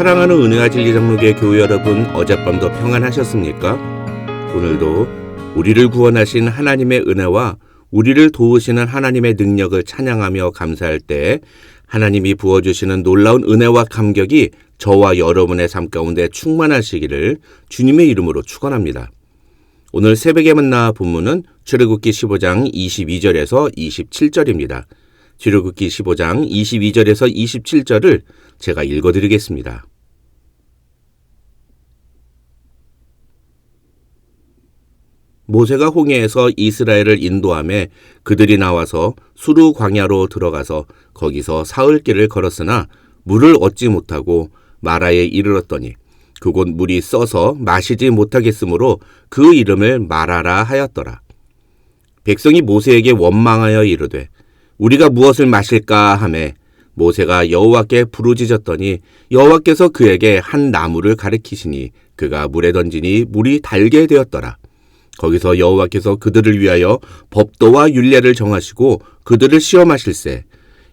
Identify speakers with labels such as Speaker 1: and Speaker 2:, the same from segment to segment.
Speaker 1: 사랑하는 은혜와 진리 장로교회 교회 여러분, 어젯밤도 평안하셨습니까? 오늘도 우리를 구원하신 하나님의 은혜와 우리를 도우시는 하나님의 능력을 찬양하며 감사할 때 하나님이 부어주시는 놀라운 은혜와 감격이 저와 여러분의 삶 가운데 충만하시기를 주님의 이름으로 축원합니다. 오늘 새벽에 만나 본문은 출애굽기 15장 22절에서 27절입니다. 출애굽기 15장 22절에서 27절을 제가 읽어드리겠습니다. 모세가 홍해에서 이스라엘을 인도하며 그들이 나와서 수르 광야로 들어가서 거기서 사흘 길을 걸었으나 물을 얻지 못하고 마라에 이르렀더니 그곳 물이 써서 마시지 못하겠으므로 그 이름을 마라라 하였더라. 백성이 모세에게 원망하여 이르되 우리가 무엇을 마실까 하매 모세가 여호와께 부르짖었더니 여호와께서 그에게 한 나무를 가리키시니 그가 물에 던지니 물이 달게 되었더라. 거기서 여호와께서 그들을 위하여 법도와 율례를 정하시고 그들을 시험하실세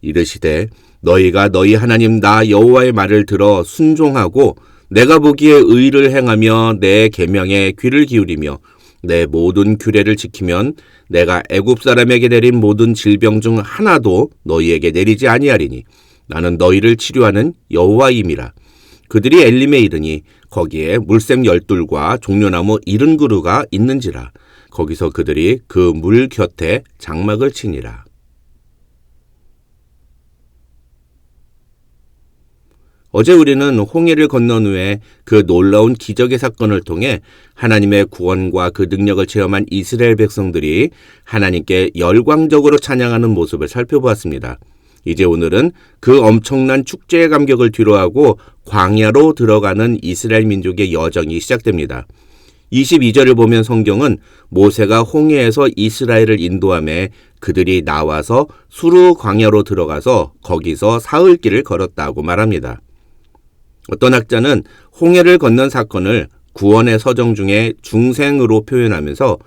Speaker 1: 이르시되 너희가 너희 하나님 나 여호와의 말을 들어 순종하고 내가 보기에 의를 행하며 내 계명에 귀를 기울이며 내 모든 규례를 지키면 내가 애굽 사람에게 내린 모든 질병 중 하나도 너희에게 내리지 아니하리니 나는 너희를 치료하는 여호와임이라. 그들이 엘림에 이르니 거기에 물샘 12과 종려나무 70그루가 있는지라. 거기서 그들이 그 물 곁에 장막을 치니라. 어제 우리는 홍해를 건넌 후에 그 놀라운 기적의 사건을 통해 하나님의 구원과 그 능력을 체험한 이스라엘 백성들이 하나님께 열광적으로 찬양하는 모습을 살펴보았습니다. 이제 오늘은 그 엄청난 축제의 감격을 뒤로하고 광야로 들어가는 이스라엘 민족의 여정이 시작됩니다. 22절을 보면 성경은 모세가 홍해에서 이스라엘을 인도하며 그들이 나와서 수르 광야로 들어가서 거기서 사흘 길을 걸었다고 말합니다. 어떤 학자는 홍해를 건넌 사건을 구원의 서정 중에 중생으로 표현하면서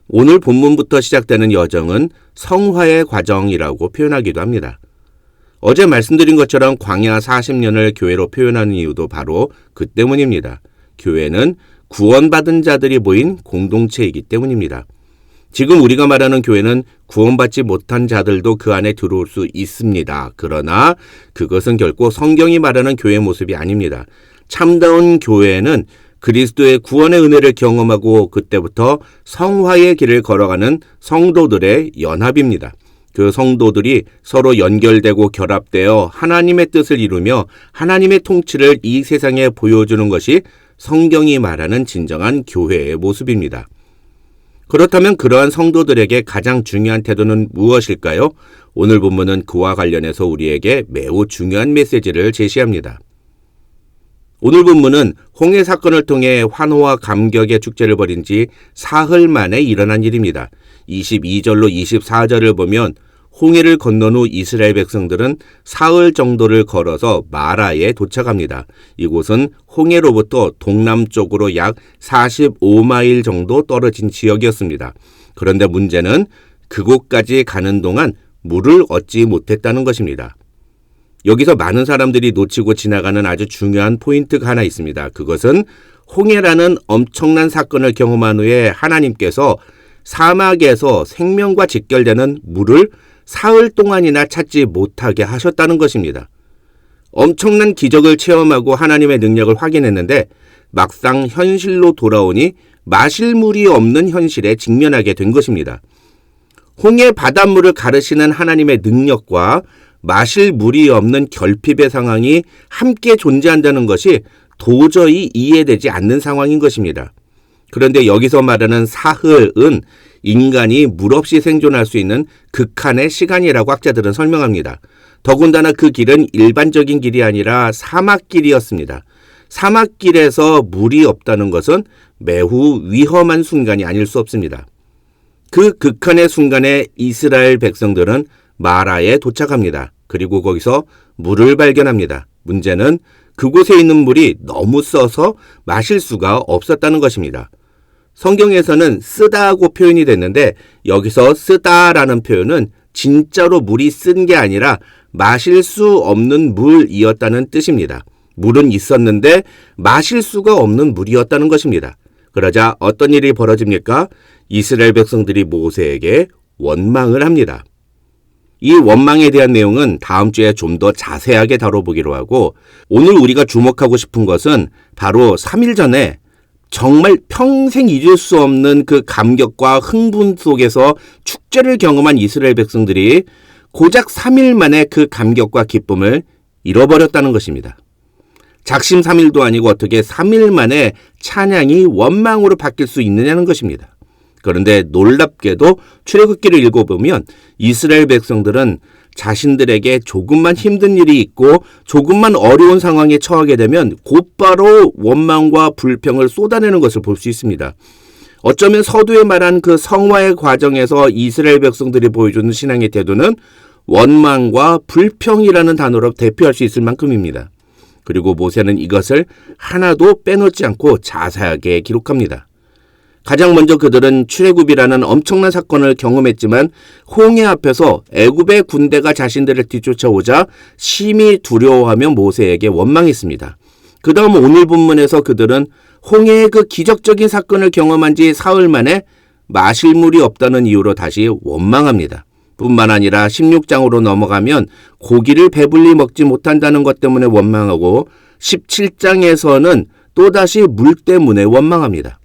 Speaker 1: 오늘 본문부터 시작되는 여정은 성화의 과정이라고 표현하기도 합니다. 어제 말씀드린 것처럼 광야 40년을 교회로 표현하는 이유도 바로 그 때문입니다. 교회는 구원받은 자들이 모인 공동체이기 때문입니다. 지금 우리가 말하는 교회는 구원받지 못한 자들도 그 안에 들어올 수 있습니다. 그러나 그것은 결코 성경이 말하는 교회의 모습이 아닙니다. 참다운 교회는 그리스도의 구원의 은혜를 경험하고 그때부터 성화의 길을 걸어가는 성도들의 연합입니다. 그 성도들이 서로 연결되고 결합되어 하나님의 뜻을 이루며 하나님의 통치를 이 세상에 보여주는 것이 성경이 말하는 진정한 교회의 모습입니다. 그렇다면 그러한 성도들에게 가장 중요한 태도는 무엇일까요? 오늘 본문은 그와 관련해서 우리에게 매우 중요한 메시지를 제시합니다. 오늘 본문은 홍해 사건을 통해 환호와 감격의 축제를 벌인 지 사흘 만에 일어난 일입니다. 22절로 24절을 보면 홍해를 건넌 후 이스라엘 백성들은 사흘 정도를 걸어서 마라에 도착합니다. 이곳은 홍해로부터 동남쪽으로 약 45마일 정도 떨어진 지역이었습니다. 그런데 문제는 그곳까지 가는 동안 물을 얻지 못했다는 것입니다. 여기서 많은 사람들이 놓치고 지나가는 아주 중요한 포인트가 하나 있습니다. 그것은 홍해라는 엄청난 사건을 경험한 후에 하나님께서 사막에서 생명과 직결되는 물을 사흘 동안이나 찾지 못하게 하셨다는 것입니다. 엄청난 기적을 체험하고 하나님의 능력을 확인했는데 막상 현실로 돌아오니 마실 물이 없는 현실에 직면하게 된 것입니다. 홍해 바닷물을 가르시는 하나님의 능력과 마실 물이 없는 결핍의 상황이 함께 존재한다는 것이 도저히 이해되지 않는 상황인 것입니다. 그런데 여기서 말하는 사흘은 인간이 물 없이 생존할 수 있는 극한의 시간이라고 학자들은 설명합니다. 더군다나 그 길은 일반적인 길이 아니라 사막길이었습니다. 사막길에서 물이 없다는 것은 매우 위험한 순간이 아닐 수 없습니다. 그 극한의 순간에 이스라엘 백성들은 마라에 도착합니다. 그리고 거기서 물을 발견합니다. 문제는 그곳에 있는 물이 너무 써서 마실 수가 없었다는 것입니다. 성경에서는 쓰다고 표현이 됐는데 여기서 쓰다라는 표현은 진짜로 물이 쓴 게 아니라 마실 수 없는 물이었다는 뜻입니다. 물은 있었는데 마실 수가 없는 물이었다는 것입니다. 그러자 어떤 일이 벌어집니까? 이스라엘 백성들이 모세에게 원망을 합니다. 이 원망에 대한 내용은 다음 주에 좀 더 자세하게 다뤄보기로 하고, 오늘 우리가 주목하고 싶은 것은 바로 3일 전에 정말 평생 잊을 수 없는 그 감격과 흥분 속에서 축제를 경험한 이스라엘 백성들이 고작 3일 만에 그 감격과 기쁨을 잃어버렸다는 것입니다. 작심 3일도 아니고 어떻게 3일 만에 찬양이 원망으로 바뀔 수 있느냐는 것입니다. 그런데 놀랍게도 출애굽기를 읽어보면 이스라엘 백성들은 자신들에게 조금만 힘든 일이 있고 조금만 어려운 상황에 처하게 되면 곧바로 원망과 불평을 쏟아내는 것을 볼 수 있습니다. 어쩌면 서두에 말한 그 성화의 과정에서 이스라엘 백성들이 보여주는 신앙의 태도는 원망과 불평이라는 단어로 대표할 수 있을 만큼입니다. 그리고 모세는 이것을 하나도 빼놓지 않고 자세하게 기록합니다. 가장 먼저 그들은 출애굽이라는 엄청난 사건을 경험했지만 홍해 앞에서 애굽의 군대가 자신들을 뒤쫓아오자 심히 두려워하며 모세에게 원망했습니다. 그 다음 오늘 본문에서 그들은 홍해의 그 기적적인 사건을 경험한 지 사흘 만에 마실 물이 없다는 이유로 다시 원망합니다. 뿐만 아니라 16장으로 넘어가면 고기를 배불리 먹지 못한다는 것 때문에 원망하고 17장에서는 또다시 물 때문에 원망합니다.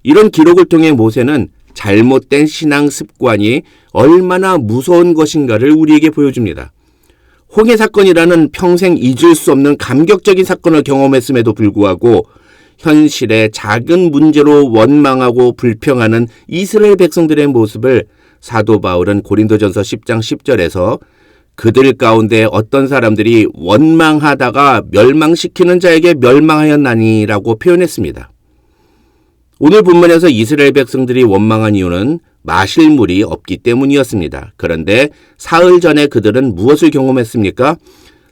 Speaker 1: 이런 기록을 통해 모세는 잘못된 신앙 습관이 얼마나 무서운 것인가를 우리에게 보여줍니다. 홍해 사건이라는 평생 잊을 수 없는 감격적인 사건을 경험했음에도 불구하고 현실의 작은 문제로 원망하고 불평하는 이스라엘 백성들의 모습을 사도 바울은 고린도전서 10장 10절에서 그들 가운데 어떤 사람들이 원망하다가 멸망시키는 자에게 멸망하였나니라고 표현했습니다. 오늘 본문에서 이스라엘 백성들이 원망한 이유는 마실 물이 없기 때문이었습니다. 그런데 사흘 전에 그들은 무엇을 경험했습니까?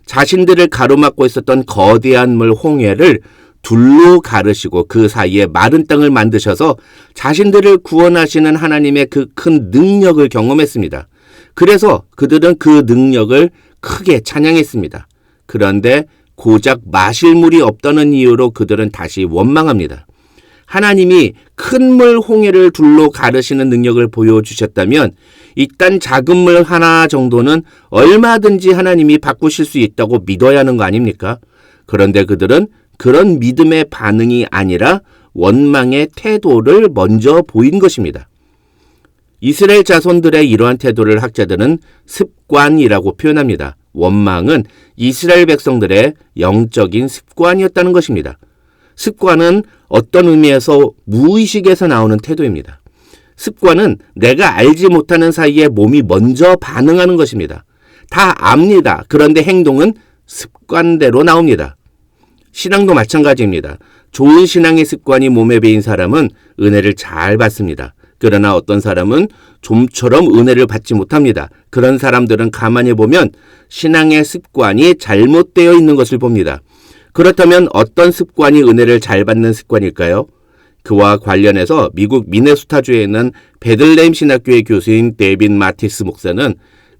Speaker 1: 자신들을 가로막고 있었던 거대한 물 홍해를 둘로 가르시고 그 사이에 마른 땅을 만드셔서 자신들을 구원하시는 하나님의 그 큰 능력을 경험했습니다. 그래서 그들은 그 능력을 크게 찬양했습니다. 그런데 고작 마실 물이 없다는 이유로 그들은 다시 원망합니다. 하나님이 큰 물 홍해를 둘로 가르시는 능력을 보여주셨다면 일단 작은 물 하나 정도는 얼마든지 하나님이 바꾸실 수 있다고 믿어야 하는 거 아닙니까? 그런데 그들은 그런 믿음의 반응이 아니라 원망의 태도를 먼저 보인 것입니다. 이스라엘 자손들의 이러한 태도를 학자들은 습관이라고 표현합니다. 원망은 이스라엘 백성들의 영적인 습관이었다는 것입니다. 습관은 어떤 의미에서 무의식에서 나오는 태도입니다. 습관은 내가 알지 못하는 사이에 몸이 먼저 반응하는 것입니다. 다 압니다. 그런데 행동은 습관대로 나옵니다. 신앙도 마찬가지입니다. 좋은 신앙의 습관이 몸에 배인 사람은 은혜를 잘 받습니다. 그러나 어떤 사람은 좀처럼 은혜를 받지 못합니다. 그런 사람들은 가만히 보면 신앙의 습관이 잘못되어 있는 것을 봅니다. 그렇다면 어떤 습관이 은혜를 잘 받는 습관일까요? 그와 관련해서 미국 미네소타주에 있는 베들레헴 신학교의 교수인 데이빗 마티스 목사는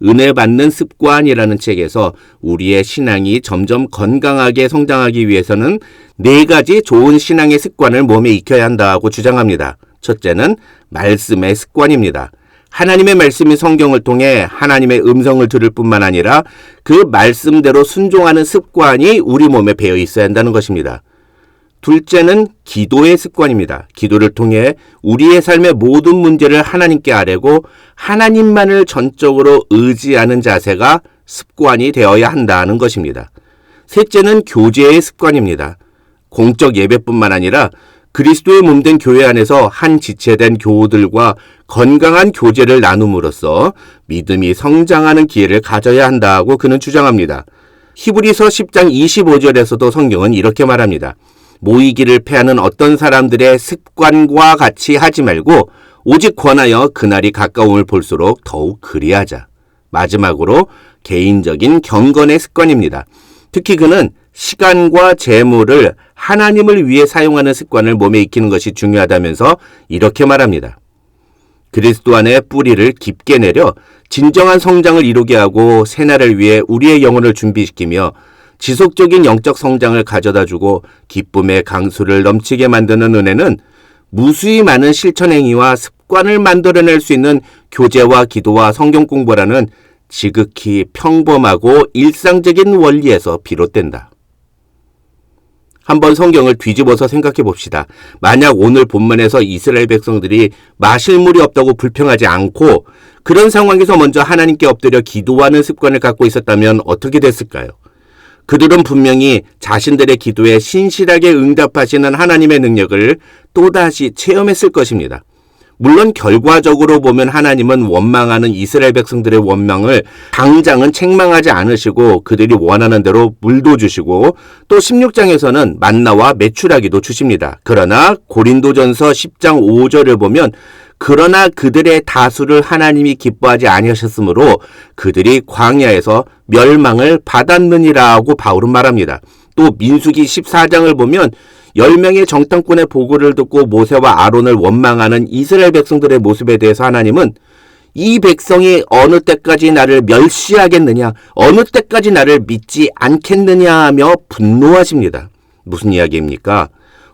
Speaker 1: 은혜 받는 습관이라는 책에서 우리의 신앙이 점점 건강하게 성장하기 위해서는 4가지 좋은 신앙의 습관을 몸에 익혀야 한다고 주장합니다. 첫째는 말씀의 습관입니다. 하나님의 말씀인 성경을 통해 하나님의 음성을 들을 뿐만 아니라 그 말씀대로 순종하는 습관이 우리 몸에 배어 있어야 한다는 것입니다. 둘째는 기도의 습관입니다. 기도를 통해 우리의 삶의 모든 문제를 하나님께 아뢰고 하나님만을 전적으로 의지하는 자세가 습관이 되어야 한다는 것입니다. 셋째는 교제의 습관입니다. 공적 예배뿐만 아니라 그리스도의 몸된 교회 안에서 한 지체된 교우들과 건강한 교제를 나눔으로써 믿음이 성장하는 기회를 가져야 한다고 그는 주장합니다. 히브리서 10장 25절에서도 성경은 이렇게 말합니다. 모이기를 패하는 어떤 사람들의 습관과 같이 하지 말고 오직 권하여 그날이 가까움을 볼수록 더욱 그리하자. 마지막으로 개인적인 경건의 습관입니다. 특히 그는 시간과 재물을 하나님을 위해 사용하는 습관을 몸에 익히는 것이 중요하다면서 이렇게 말합니다. 그리스도 안에 뿌리를 깊게 내려 진정한 성장을 이루게 하고 새날을 위해 우리의 영혼을 준비시키며 지속적인 영적 성장을 가져다주고 기쁨의 강수를 넘치게 만드는 은혜는 무수히 많은 실천 행위와 습관을 만들어낼 수 있는 교제와 기도와 성경 공부라는 지극히 평범하고 일상적인 원리에서 비롯된다. 한번 성경을 뒤집어서 생각해 봅시다. 만약 오늘 본문에서 이스라엘 백성들이 마실 물이 없다고 불평하지 않고 그런 상황에서 먼저 하나님께 엎드려 기도하는 습관을 갖고 있었다면 어떻게 됐을까요? 그들은 분명히 자신들의 기도에 신실하게 응답하시는 하나님의 능력을 또다시 체험했을 것입니다. 물론 결과적으로 보면 하나님은 원망하는 이스라엘 백성들의 원망을 당장은 책망하지 않으시고 그들이 원하는 대로 물도 주시고 또 16장에서는 만나와 메추라기도 주십니다. 그러나 고린도전서 10장 5절을 보면 그러나 그들의 다수를 하나님이 기뻐하지 아니하셨으므로 그들이 광야에서 멸망을 받았느니라고 바울은 말합니다. 또 민수기 14장을 보면 10명의 정탐꾼의 보고를 듣고 모세와 아론을 원망하는 이스라엘 백성들의 모습에 대해서 하나님은 이 백성이 어느 때까지 나를 멸시하겠느냐, 어느 때까지 나를 믿지 않겠느냐 하며 분노하십니다. 무슨 이야기입니까?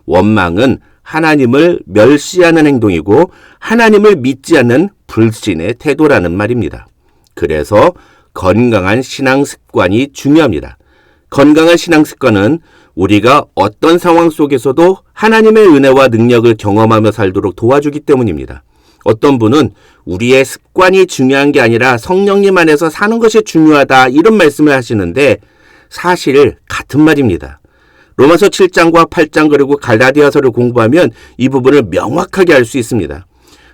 Speaker 1: 원망은 하나님을 멸시하는 행동이고 하나님을 믿지 않는 불신의 태도라는 말입니다. 그래서 건강한 신앙 습관이 중요합니다. 건강한 신앙 습관은 우리가 어떤 상황 속에서도 하나님의 은혜와 능력을 경험하며 살도록 도와주기 때문입니다. 어떤 분은 우리의 습관이 중요한 게 아니라 성령님 안에서 사는 것이 중요하다 이런 말씀을 하시는데 사실 같은 말입니다. 로마서 7장과 8장 그리고 갈라디아서를 공부하면 이 부분을 명확하게 알 수 있습니다.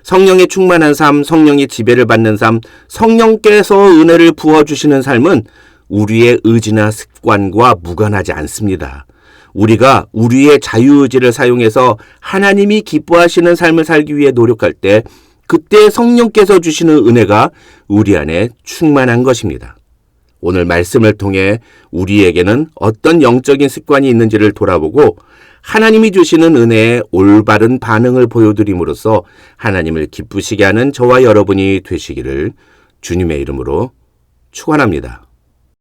Speaker 1: 성령의 충만한 삶, 성령의 지배를 받는 삶, 성령께서 은혜를 부어주시는 삶은 우리의 의지나 습관과 무관하지 않습니다. 우리가 우리의 자유의지를 사용해서 하나님이 기뻐하시는 삶을 살기 위해 노력할 때 그때 성령께서 주시는 은혜가 우리 안에 충만한 것입니다. 오늘 말씀을 통해 우리에게는 어떤 영적인 습관이 있는지를 돌아보고 하나님이 주시는 은혜에 올바른 반응을 보여드림으로써 하나님을 기쁘시게 하는 저와 여러분이 되시기를 주님의 이름으로 축원합니다.